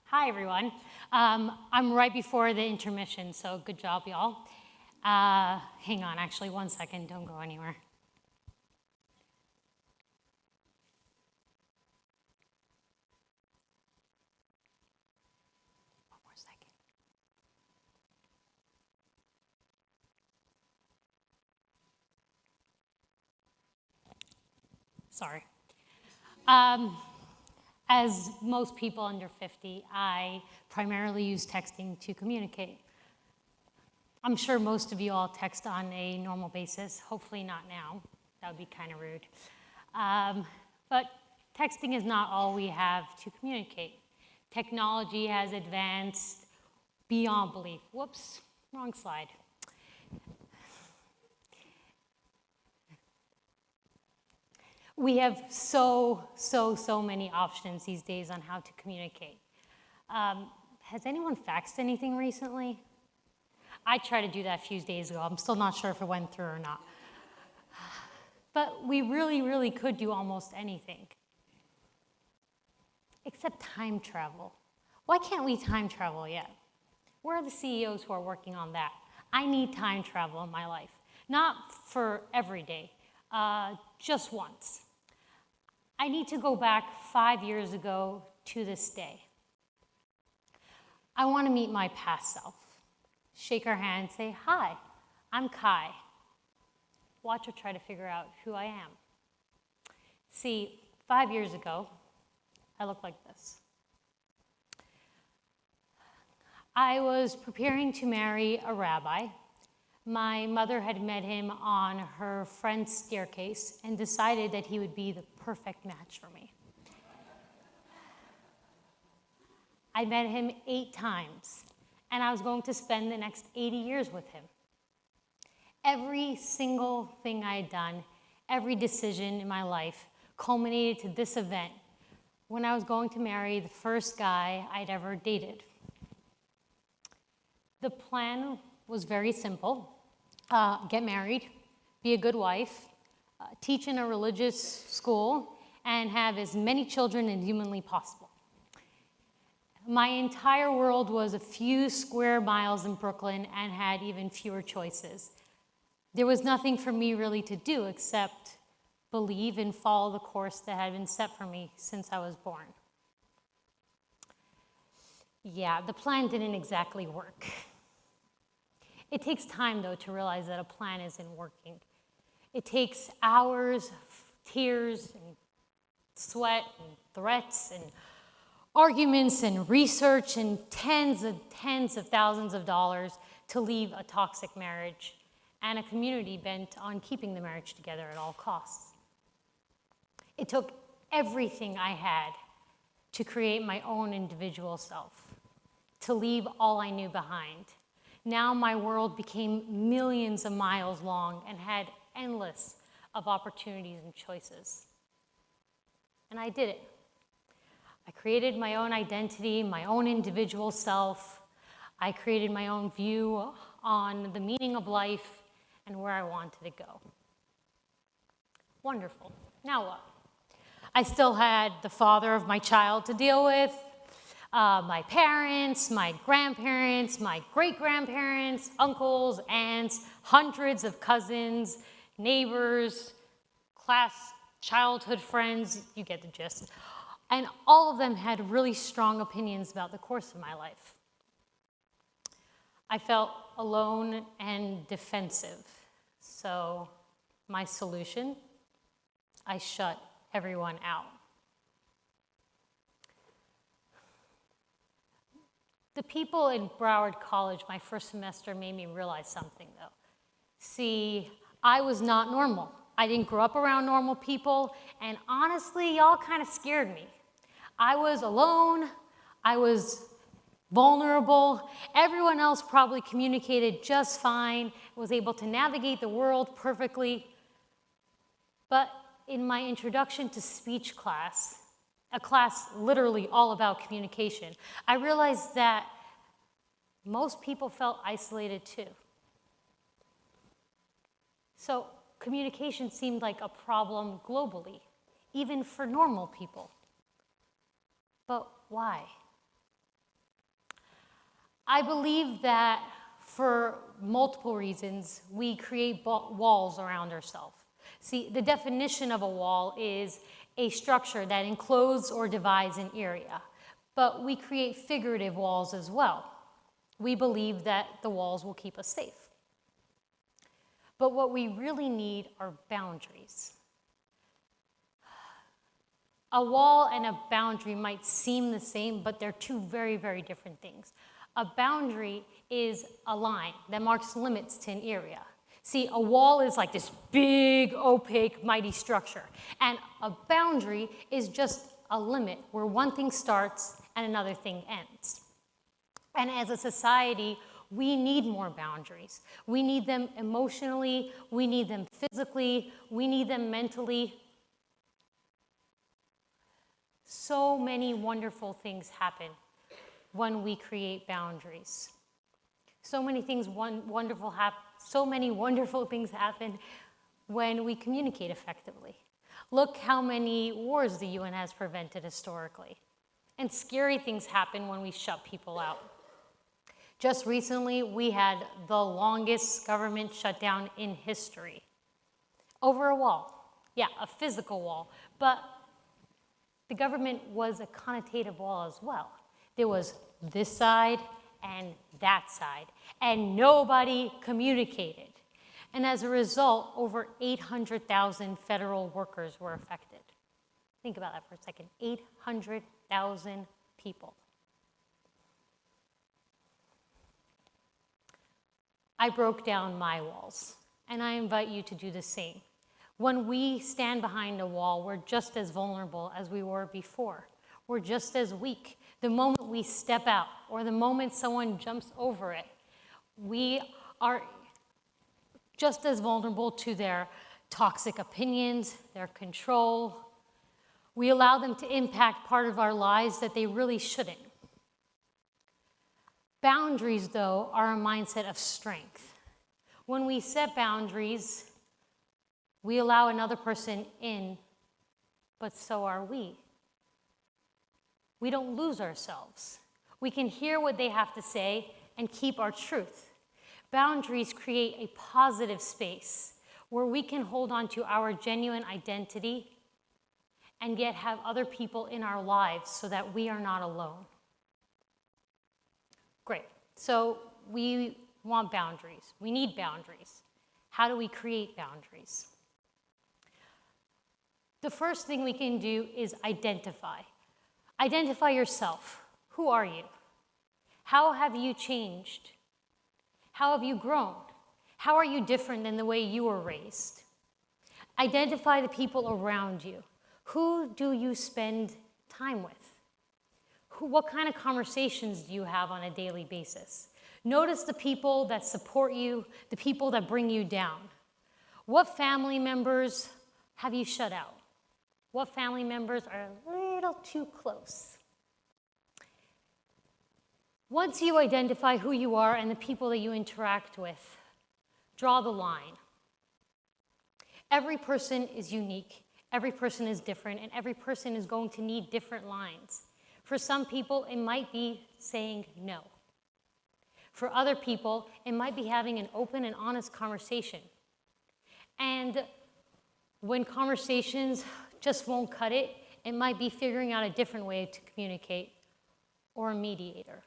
Hi, everyone. I'm right before the intermission, so good job, y'all. Hang on, actually, 1 second. Don't go anywhere. One more second. Sorry. As most people under 50, I primarily use texting to communicate. I'm sure most of you all text on a normal basis, hopefully not now. That would be kind of rude. But texting is not all we have to communicate. Technology has advanced beyond belief. Whoops, wrong slide. We have so many options these days on how to communicate. Has anyone faxed anything recently? I tried to do that a few days ago. I'm still not sure if it went through or not. But we really could do almost anything. Except time travel. Why can't we time travel yet? Where are the CEOs who are working on that? I need time travel in my life. Not for every day, just once. I need to go back 5 years ago to this day. I want to meet my past self. Shake her hand, say, "Hi, I'm Kai." Watch her try to figure out who I am. See, 5 years ago, I looked like this. I was preparing to marry a rabbi. My mother had met him on her friend's staircase and decided that he would be the perfect match for me. I met him 8 times, and I was going to spend the next 80 years with him. Every single thing I had done, every decision in my life culminated to this event when I was going to marry the first guy I'd ever dated. The plan was very simple. Get married, be a good wife, teach in a religious school, and have as many children as humanly possible. My entire world was a few square miles in Brooklyn and had even fewer choices. There was nothing for me really to do except believe and follow the course that had been set for me since I was born. Yeah, the plan didn't exactly work. It takes time, though, to realize that a plan isn't working. It takes hours, tears, and sweat, and threats, and arguments, and research, and tens of thousands of dollars to leave a toxic marriage and a community bent on keeping the marriage together at all costs. It took everything I had to create my own individual self, to leave all I knew behind. Now my world became millions of miles long and had endless of opportunities and choices. And I did it. I created my own identity, my own individual self. I created my own view on the meaning of life and where I wanted to go. Wonderful. Now what? I still had the father of my child to deal with, my parents, my grandparents, my great-grandparents, uncles, aunts, hundreds of cousins, neighbors, childhood friends, you get the gist. And all of them had really strong opinions about the course of my life. I felt alone and defensive. So my solution, I shut everyone out. The people in Broward College my first semester made me realize something, though. See, I was not normal. I didn't grow up around normal people, and honestly, y'all kind of scared me. I was alone, I was vulnerable. Everyone else probably communicated just fine, was able to navigate the world perfectly. But in my introduction to speech class, a class literally all about communication, I realized that most people felt isolated too. So communication seemed like a problem globally, even for normal people. But why? I believe that for multiple reasons, we create walls around ourselves. See, the definition of a wall is a structure that encloses or divides an area, but we create figurative walls as well. We believe that the walls will keep us safe. But what we really need are boundaries. A wall and a boundary might seem the same, but they're two very, very different things. A boundary is a line that marks limits to an area. See, a wall is like this big, opaque, mighty structure. And a boundary is just a limit where one thing starts and another thing ends. And as a society, we need more boundaries. We need them emotionally, we need them physically, we need them mentally. So many wonderful things happen when we create boundaries. So many wonderful things happen when we communicate effectively. Look how many wars the UN has prevented historically. And scary things happen when we shut people out. Just recently, we had the longest government shutdown in history. Over a wall. Yeah, a physical wall. But the government was a connotative wall as well. There was this side and that side, and nobody communicated. And as a result, over 800,000 federal workers were affected. Think about that for a second. 800,000 people. I broke down my walls, and I invite you to do the same. When we stand behind a wall, we're just as vulnerable as we were before. We're just as weak. The moment we step out, or the moment someone jumps over it, we are just as vulnerable to their toxic opinions, their control. We allow them to impact part of our lives that they really shouldn't. Boundaries, though, are a mindset of strength. When we set boundaries, we allow another person in, but so are we. We don't lose ourselves. We can hear what they have to say and keep our truth. Boundaries create a positive space where we can hold on to our genuine identity and yet have other people in our lives so that we are not alone. Great. So we want boundaries. We need boundaries. How do we create boundaries? The first thing we can do is identify. Identify yourself. Who are you? How have you changed? How have you grown? How are you different than the way you were raised? Identify the people around you. Who do you spend time with? What kind of conversations do you have on a daily basis? Notice the people that support you, the people that bring you down. What family members have you shut out? What family members are a little too close? Once you identify who you are and the people that you interact with, draw the line. Every person is unique, every person is different, and every person is going to need different lines. For some people, it might be saying no. For other people, it might be having an open and honest conversation. And when conversations just won't cut it, it might be figuring out a different way to communicate or a mediator.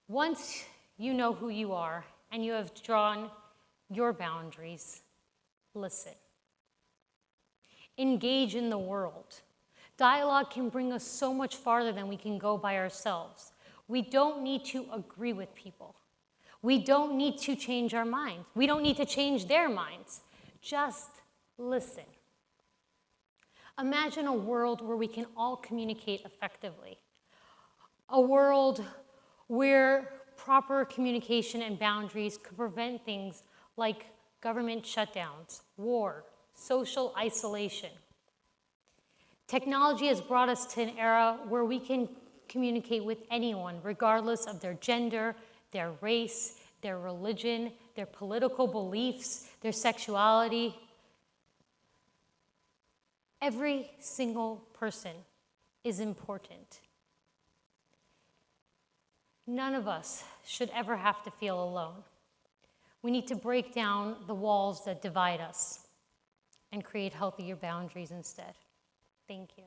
Once you know who you are and you have drawn your boundaries, listen. Engage in the world. Dialogue can bring us so much farther than we can go by ourselves. We don't need to agree with people. We don't need to change our minds. We don't need to change their minds. Just listen. Imagine a world where we can all communicate effectively. A world where proper communication and boundaries could prevent things like government shutdowns, war, social isolation. Technology has brought us to an era where we can communicate with anyone, regardless of their gender, their race, their religion, their political beliefs, their sexuality. Every single person is important. None of us should ever have to feel alone. We need to break down the walls that divide us and create healthier boundaries instead. Thank you.